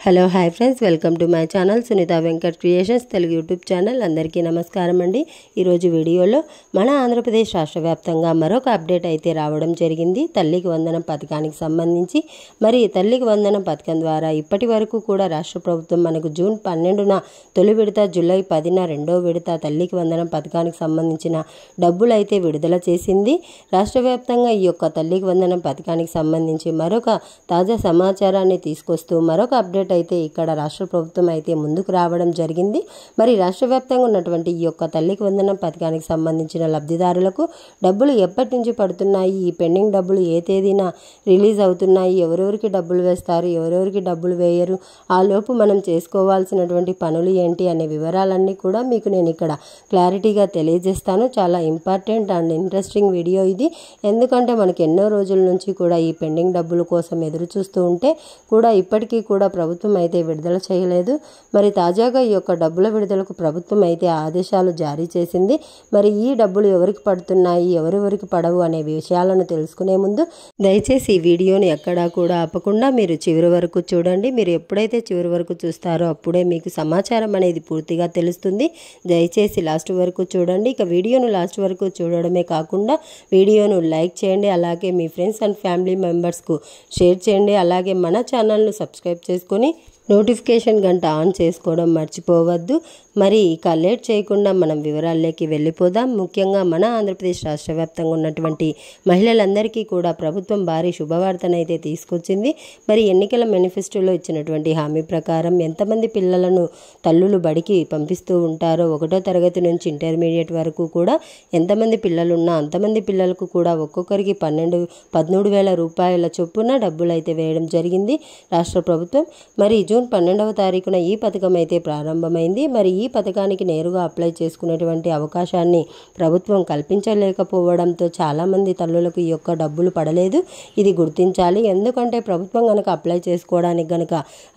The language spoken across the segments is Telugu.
Hello hi friends, welcome to my channel Sunitha Venkat creations Telugu YouTube channel. అందరికీ నమస్కారం అండి. ఈరోజు వీడియోలో మన ఆంధ్రప్రదేశ్ రాష్ట్ర వ్యాప్తంగా మరొక అప్డేట్ అయితే రావడం జరిగింది. తల్లికి వందనం పథకానికి సంబంధించి మరి తల్లికి వందనం పథకం ద్వారా ఇప్పటి వరకు కూడా రాష్ట్ర ప్రభుత్వం మనకు జూన్ 12న తొలి విడత, జూలై 10న రెండో విడత తల్లికి వందనం పథకానికి సంబంధించిన డబ్బులు అయితే విడుదల చేసింది. రాష్ట్ర వ్యాప్తంగా ఈ యొక్క తల్లికి వందనం పథకానికి సంబంధించి మరొక తాజా సమాచారాన్ని తీసుకొస్తూ మరొక అప్డేట్ అయితే ఇక్కడ రాష్ట్ర ప్రభుత్వం అయితే ముందుకు రావడం జరిగింది. మరి రాష్ట్ర వ్యాప్తంగా ఉన్నటువంటి ఈ యొక్క తల్లికి వందనం పథకానికి సంబంధించిన లబ్ధిదారులకు డబ్బులు ఎప్పటి నుంచి పడుతున్నాయి, ఈ పెండింగ్ డబ్బులు ఏ తేదీన రిలీజ్ అవుతున్నాయి, ఎవరెవరికి డబ్బులు వేస్తారు, ఎవరెవరికి డబ్బులు వేయరు, ఆ లోపు మనం చేసుకోవాల్సినటువంటి పనులు ఏంటి అనే వివరాలన్నీ కూడా మీకు నేను ఇక్కడ క్లారిటీగా తెలియజేస్తాను. చాలా ఇంపార్టెంట్ అండ్ ఇంట్రెస్టింగ్ వీడియో ఇది. ఎందుకంటే మనకి ఎన్నో రోజుల నుంచి కూడా ఈ పెండింగ్ డబ్బుల కోసం ఎదురు చూస్తూ ఉంటే కూడా ఇప్పటికీ కూడా ప్రభుత్వం అయితే విడుదల చేయలేదు. మరి తాజాగా ఈ యొక్క డబ్బుల విడుదలకు ప్రభుత్వం అయితే ఆదేశాలు జారీ చేసింది. మరి ఈ డబ్బులు ఎవరికి పడుతున్నాయి, ఎవరెవరికి పడవు అనే విషయాలను తెలుసుకునే ముందు దయచేసి ఈ వీడియోని ఎక్కడా కూడా ఆపకుండా మీరు చివరి వరకు చూడండి. మీరు ఎప్పుడైతే చివరి వరకు చూస్తారో అప్పుడే మీకు సమాచారం అనేది పూర్తిగా తెలుస్తుంది. దయచేసి లాస్ట్ వరకు చూడండి. ఇక వీడియోను లాస్ట్ వరకు చూడడమే కాకుండా వీడియోను లైక్ చేయండి, అలాగే మీ ఫ్రెండ్స్ అండ్ ఫ్యామిలీ మెంబర్స్కు షేర్ చేయండి. అలాగే మన ఛానల్ను సబ్స్క్రైబ్ చేసుకొని నోటిఫికేషన్ గంట ఆన్ చేసుకోవడం మర్చిపోవద్దు. మరి ఇక లేట్ చేయకుండా మనం వివరాల్లోకి వెళ్ళిపోదాం. ముఖ్యంగా మన ఆంధ్రప్రదేశ్ రాష్ట్ర వ్యాప్తంగా ఉన్నటువంటి మహిళలందరికీ కూడా ప్రభుత్వం భారీ శుభవార్తనైతే తీసుకొచ్చింది. మరి ఎన్నికల మేనిఫెస్టోలో ఇచ్చినటువంటి హామీ ప్రకారం ఎంతమంది పిల్లలను తల్లులు బడికి పంపిస్తూ ఉంటారో, 1వ తరగతి నుంచి ఇంటర్మీడియట్ వరకు కూడా ఎంతమంది పిల్లలున్నా అంతమంది పిల్లలకు కూడా ఒక్కొక్కరికి 13,000 రూపాయల చొప్పున డబ్బులు అయితే వేయడం జరిగింది రాష్ట్ర ప్రభుత్వం. మరి జూన్ 12వ తారీఖున ఈ పథకం అయితే ప్రారంభమైంది. మరి ఈ పథకానికి నేరుగా అప్లై చేసుకునేటువంటి అవకాశాన్ని ప్రభుత్వం కల్పించలేకపోవడంతో చాలామంది తల్లులకు ఈ యొక్క డబ్బులు పడలేదు. ఇది గుర్తించాలి. ఎందుకంటే ప్రభుత్వం కనుక అప్లై చేసుకోవడానికి కనుక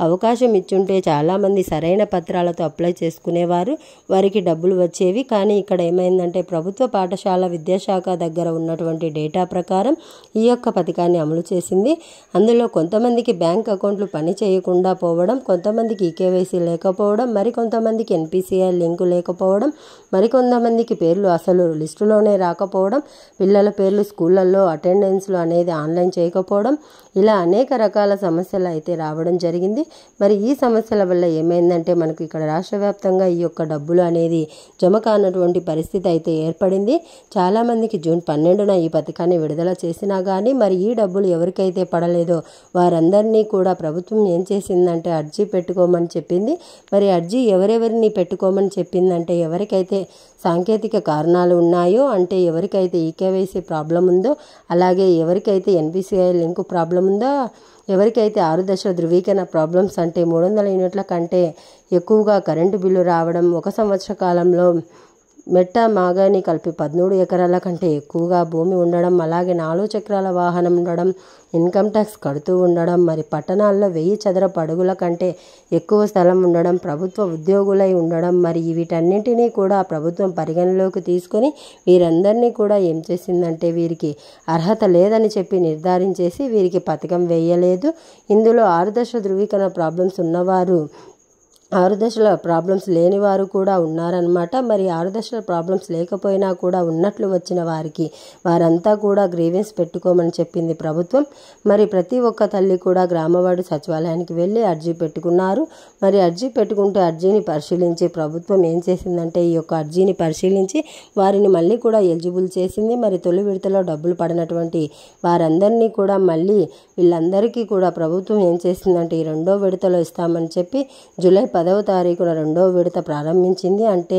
అవకాశం ఇచ్చుంటే చాలామంది సరైన పత్రాలతో అప్లై చేసుకునేవారు, వారికి డబ్బులు వచ్చేవి. కానీ ఇక్కడ ఏమైందంటే ప్రభుత్వ పాఠశాల విద్యాశాఖ దగ్గర ఉన్నటువంటి డేటా ప్రకారం ఈ యొక్క పథకాన్ని అమలు చేసింది. అందులో కొంతమందికి బ్యాంక్ అకౌంట్లు పని చేయకుండా పోవడం, కొంతమందికి ఈకేవైసీ లేకపోవడం, మరికొంతమందికి ఎన్పిసిఐ లింకు లేకపోవడం, మరికొంతమందికి పేర్లు అసలు లిస్టులోనే రాకపోవడం, పిల్లల పేర్లు స్కూళ్ళల్లో అటెండెన్స్లు అనేది ఆన్లైన్ చేయకపోవడం, ఇలా అనేక రకాల సమస్యలు అయితే రావడం జరిగింది. మరి ఈ సమస్యల వల్ల ఏమైందంటే మనకు ఇక్కడ రాష్ట్ర వ్యాప్తంగా ఈ యొక్క డబ్బులు అనేది జమ కానటువంటి పరిస్థితి అయితే ఏర్పడింది. చాలామందికి జూన్ 12న ఈ పథకాన్ని విడుదల చేసినా కానీ మరి ఈ డబ్బులు ఎవరికైతే పడలేదో వారందరినీ కూడా ప్రభుత్వం ఏం చేసిందంటే అర్జీ పెట్టుకోమని చెప్పింది. మరి అర్జీ ఎవరెవరిని పెట్టుకోమని చెప్పిందంటే ఎవరికైతే సాంకేతిక కారణాలు ఉన్నాయో, అంటే ఎవరికైతే ఈకేవైసీ ప్రాబ్లం ఉందో, అలాగే ఎవరికైతే ఎన్పిసిఐ లింకు ప్రాబ్లం ఉందో, ఎవరికైతే 6 దశల ధృవీకరణ ప్రాబ్లమ్స్ అంటే 300 యూనిట్ల కంటే ఎక్కువగా కరెంటు బిల్లు రావడం, 1 సంవత్సర కాలంలో మెట్ట మాగాని కలిపి 13 ఎకరాల కంటే ఎక్కువగా భూమి ఉండడం, అలాగే 4 చక్రాల వాహనం ఉండడం, ఇన్కమ్ ట్యాక్స్ కడుతూ ఉండడం, మరి పట్టణాల్లో 1000 చదరపు అడుగుల కంటే ఎక్కువ స్థలం ఉండడం, ప్రభుత్వ ఉద్యోగులై ఉండడం, మరి వీటన్నింటినీ కూడా ప్రభుత్వం పరిగణలోకి తీసుకొని వీరందరినీ కూడా ఏం చేసిందంటే వీరికి అర్హత లేదని చెప్పి నిర్ధారించేసి వీరికి పథకం వేయలేదు. ఇందులో 6 దశల ధృవీకరణ ప్రాబ్లమ్స్ ఉన్నవారు, 6 దశల ప్రాబ్లమ్స్ లేని వారు కూడా ఉన్నారనమాట. మరి 6 దశల ప్రాబ్లమ్స్ లేకపోయినా కూడా ఉన్నట్లు వచ్చిన వారికి వారంతా కూడా గ్రీవెన్స్ పెట్టుకోమని చెప్పింది ప్రభుత్వం. మరి ప్రతి ఒక్క తల్లి కూడా గ్రామవార్డు సచివాలయానికి వెళ్ళి అర్జీ పెట్టుకున్నారు. మరి అర్జీ పెట్టుకుంటే అర్జీని పరిశీలించి ప్రభుత్వం ఏం చేసిందంటే ఈ యొక్క అర్జీని పరిశీలించి వారిని మళ్ళీ కూడా ఎలిజిబుల్ చేసింది. మరి తొలి విడతలో డబ్బులు పడినటువంటి వారందరినీ కూడా మళ్ళీ వీళ్ళందరికీ కూడా ప్రభుత్వం ఏం చేసిందంటే ఈ రెండో విడతలో ఇస్తామని చెప్పి జూలై 10వ తారీఖున రెండో విడత ప్రారంభించింది. అంటే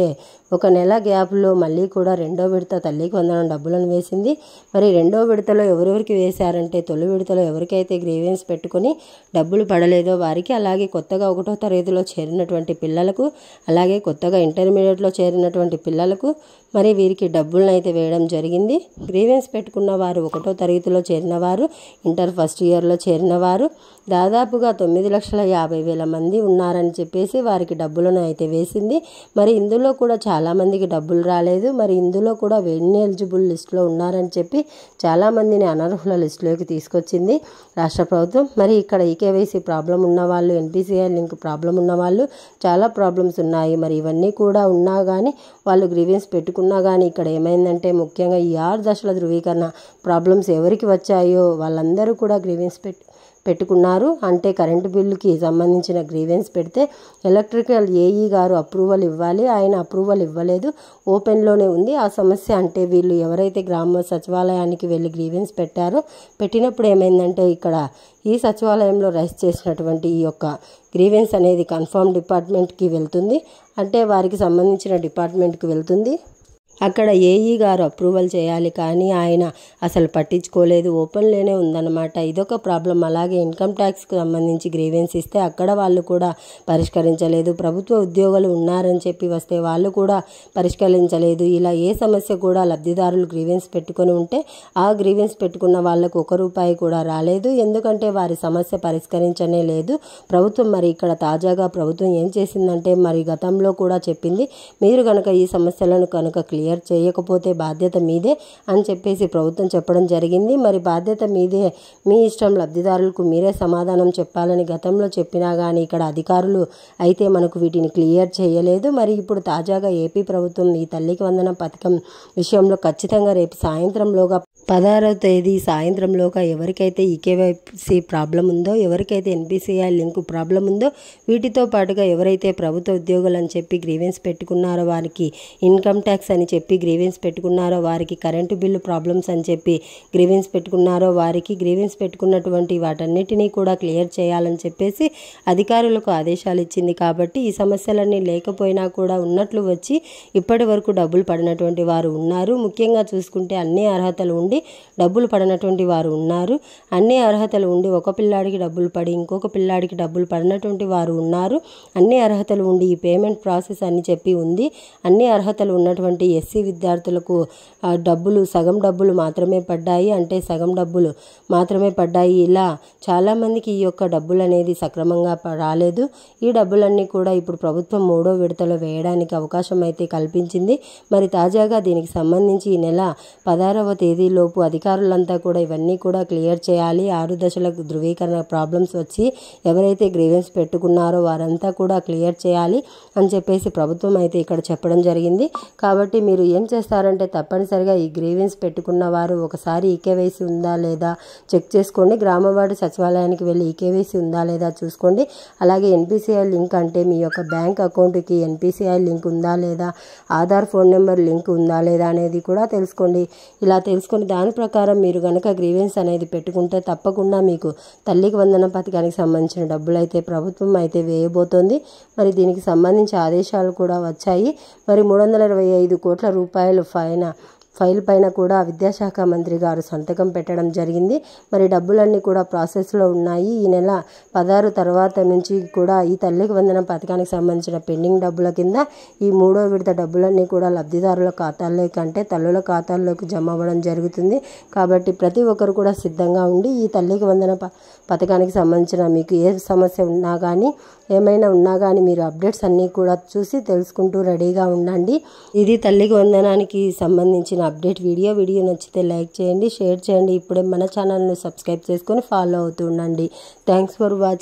1 నెల గ్యాప్లో మళ్ళీ కూడా రెండో విడత తల్లికి వందనం డబ్బులను వేసింది. మరి రెండో విడతలో ఎవరెవరికి వేశారంటే తొలి విడతలో ఎవరికైతే గ్రీవెన్స్ పెట్టుకొని డబ్బులు పడలేదో వారికి, అలాగే కొత్తగా 1వ తరగతిలో చేరినటువంటి పిల్లలకు, అలాగే కొత్తగా ఇంటర్మీడియట్లో చేరినటువంటి పిల్లలకు మరి వీరికి డబ్బులను అయితే వేయడం జరిగింది. గ్రీవెన్స్ పెట్టుకున్న వారు 1వ తరగతిలో చేరిన వారు, ఇంటర్ ఫస్ట్ ఇయర్లో చేరిన వారు దాదాపుగా 9,50,000 మంది ఉన్నారని చెప్పేసి చెప్పేసి వారికి డబ్బులను అయితే వేసింది. మరి ఇందులో కూడా చాలామందికి డబ్బులు రాలేదు. మరి ఇందులో కూడా ఎలిజిబుల్ లిస్టులో ఉన్నారని చెప్పి చాలామందిని అనర్హుల లిస్టులోకి తీసుకొచ్చింది రాష్ట్ర ప్రభుత్వం. మరి ఇక్కడ ఈకేవైసీ ప్రాబ్లం ఉన్నవాళ్ళు, ఎన్పిసిఐ లింక్ ప్రాబ్లం ఉన్నవాళ్ళు, చాలా ప్రాబ్లమ్స్ ఉన్నాయి. మరి ఇవన్నీ కూడా ఉన్నా కానీ వాళ్ళు గ్రీవెన్స్ పెట్టుకున్నా కానీ ఇక్కడ ఏమైందంటే ముఖ్యంగా ఈ 6 దశల ధృవీకరణ ప్రాబ్లమ్స్ ఎవరికి వచ్చాయో వాళ్ళందరూ కూడా గ్రీవెన్స్ పెట్టుకున్నారు. అంటే కరెంటు బిల్లుకి సంబంధించిన గ్రీవెన్స్ పెడితే ఎలక్ట్రికల్ ఏఈ గారు అప్రూవల్ ఇవ్వాలి, ఆయన అప్రూవల్ ఇవ్వలేదు, ఓపెన్లోనే ఉంది ఆ సమస్య. అంటే వీళ్ళు ఎవరైతే గ్రామ సచివాలయానికి వెళ్ళి గ్రీవెన్స్ పెట్టినప్పుడు ఏమైందంటే ఇక్కడ ఈ సచివాలయంలో రైజ్ చేసినటువంటి ఈ యొక్క గ్రీవెన్స్ అనేది కన్ఫర్మ్ డిపార్ట్మెంట్కి వెళ్తుంది. అంటే వారికి సంబంధించిన డిపార్ట్మెంట్కి వెళ్తుంది. అక్కడ ఏఈ గారు అప్రూవల్ చేయాలి, కానీ ఆయన అసలు పట్టించుకోలేదు, ఓపెన్లోనే ఉందన్నమాట. ఇదొక ప్రాబ్లం. అలాగే ఇన్కమ్ ట్యాక్స్కి సంబంధించి గ్రీవెన్స్ ఇస్తే అక్కడ వాళ్ళు కూడా పరిష్కరించలేదు. ప్రభుత్వ ఉద్యోగులు ఉన్నారని చెప్పి వస్తే వాళ్ళు కూడా పరిష్కరించలేదు. ఇలా ఏ సమస్య కూడా లబ్ధిదారులు గ్రీవెన్స్ పెట్టుకొని ఉంటే ఆ గ్రీవెన్స్ పెట్టుకున్న వాళ్ళకు ₹1 కూడా రాలేదు. ఎందుకంటే వారి సమస్య పరిష్కరించనే లేదు ప్రభుత్వం. మరి ఇక్కడ తాజాగా ప్రభుత్వం ఏం చేసిందంటే మరి గతంలో కూడా చెప్పింది, మీరు కనుక ఈ సమస్యలను కనుక క్లియర్ చేయకపోతే బాధ్యత మీదే అని చెప్పేసి ప్రభుత్వం చెప్పడం జరిగింది. మరి బాధ్యత మీదే, మీ ఇష్టం, లబ్ధిదారులకు మీరే సమాధానం చెప్పాలని గతంలో చెప్పినా కానీ ఇక్కడ అధికారులు అయితే మనకు వీటిని క్లియర్ చేయలేదు. మరి ఇప్పుడు తాజాగా ఏపీ ప్రభుత్వం ఈ తల్లికి వందనం పథకం విషయంలో ఖచ్చితంగా రేపు సాయంత్రంలోగా 16వ తేదీ సాయంత్రంలోగా ఎవరికైతే ఈకేవైసీ ప్రాబ్లం ఉందో, ఎవరికైతే ఎన్పిసిఐ లింక్ ప్రాబ్లం ఉందో, వీటితో పాటుగా ఎవరైతే ప్రభుత్వ ఉద్యోగులు అని చెప్పి గ్రీవెన్స్ పెట్టుకున్నారో వారికి, ఇన్కమ్ ట్యాక్స్ అని చెప్పి గ్రీవెన్స్ పెట్టుకున్నారో వారికి, కరెంటు బిల్లు ప్రాబ్లమ్స్ అని చెప్పి గ్రీవెన్స్ పెట్టుకున్నారో వారికి, గ్రీవెన్స్ పెట్టుకున్నటువంటి వాటన్నిటినీ కూడా క్లియర్ చేయాలని చెప్పేసి అధికారులకు ఆదేశాలు ఇచ్చింది. కాబట్టి ఈ సమస్యలన్నీ లేకపోయినా కూడా ఉన్నట్లు వచ్చి ఇప్పటి వరకు డబ్బులు పడినటువంటి వారు ఉన్నారు. ముఖ్యంగా చూసుకుంటే అన్ని అర్హతలు ఉండి డబ్బులు పడినటువంటి వారు ఉన్నారు. అన్ని అర్హతలు ఉండి ఒక పిల్లాడికి డబ్బులు పడి ఇంకొక పిల్లాడికి డబ్బులు పడినటువంటి వారు ఉన్నారు. అన్ని అర్హతలు ఉండి ఈ పేమెంట్ ప్రాసెస్ అని చెప్పి ఉంది. అన్ని అర్హతలు ఉన్నటువంటి ఎస్సీ విద్యార్థులకు డబ్బులు, సగం డబ్బులు మాత్రమే పడ్డాయి, అంటే సగం డబ్బులు మాత్రమే పడ్డాయి. ఇలా చాలామందికి ఈ యొక్క డబ్బులు అనేది సక్రమంగా రాలేదు. ఈ డబ్బులన్నీ కూడా ఇప్పుడు ప్రభుత్వం 3వ విడతలో వేయడానికి అవకాశం అయితే కల్పించింది. మరి తాజాగా దీనికి సంబంధించి ఈ నెల 16వ తేదీలోపు అధికారులంతా కూడా ఇవన్నీ కూడా క్లియర్ చేయాలి. 6 దశల ధృవీకరణ ప్రాబ్లమ్స్ వచ్చి ఎవరైతే గ్రీవెన్స్ పెట్టుకున్నారో వారంతా కూడా క్లియర్ చేయాలి అని చెప్పేసి ప్రభుత్వం అయితే ఇక్కడ చెప్పడం జరిగింది. కాబట్టి మీరు ఏం చేస్తారంటే తప్పనిసరిగా ఈ గ్రీవెన్స్ పెట్టుకున్న వారు ఒకసారి ఈకేవైసీ ఉందా లేదా చెక్ చేసుకోండి. గ్రామవార్డు సచివాలయానికి వెళ్ళి ఈకేవైసీ ఉందా లేదా చూసుకోండి. అలాగే ఎన్పిసిఐ లింక్ అంటే మీ యొక్క బ్యాంక్ అకౌంట్కి ఎన్పిసిఐ లింక్ ఉందా లేదా, ఆధార్ ఫోన్ నెంబర్ లింక్ ఉందా లేదా అనేది కూడా తెలుసుకోండి. ఇలా తెలుసుకొని దాని ప్రకారం మీరు కనుక గ్రీవెన్స్ అనేది పెట్టుకుంటే తప్పకుండా మీకు తల్లికి వందనం పథకానికి సంబంధించిన డబ్బులు అయితే ప్రభుత్వం అయితే వేయబోతోంది. మరి దీనికి సంబంధించి ఆదేశాలు కూడా వచ్చాయి. మరి 325 కోట్ల రూపాయలు ఫైల్ పైన కూడా విద్యాశాఖ మంత్రి గారు సంతకం పెట్టడం జరిగింది. మరి డబ్బులన్నీ కూడా ప్రాసెస్లో ఉన్నాయి. ఈ నెల 16 తర్వాత నుంచి కూడా ఈ తల్లికి వందనం పథకానికి సంబంధించిన పెండింగ్ డబ్బుల కింద ఈ 3వ విడత డబ్బులన్నీ కూడా లబ్ధిదారుల ఖాతాల్లోకి, అంటే తల్లుల ఖాతాల్లోకి జమ అవ్వడం జరుగుతుంది. కాబట్టి ప్రతి ఒక్కరు కూడా సిద్ధంగా ఉండి ఈ తల్లికి వందనం పథకానికి సంబంధించిన మీకు ఏ సమస్య ఉన్నా కానీ, ఏమైనా ఉన్నా కానీ మీరు అప్డేట్స్ అన్నీ కూడా చూసి తెలుసుకుంటూ రెడీగా ఉండండి. ఇది తల్లికి వందనానికి సంబంధించిన అప్డేట్ వీడియో నచ్చితే లైక్ చేయండి, షేర్ చేయండి. ఇప్పుడే మన ఛానల్ను సబ్స్క్రైబ్ చేసుకొని ఫాలో అవుతూ ఉండండి. Thanks for watching.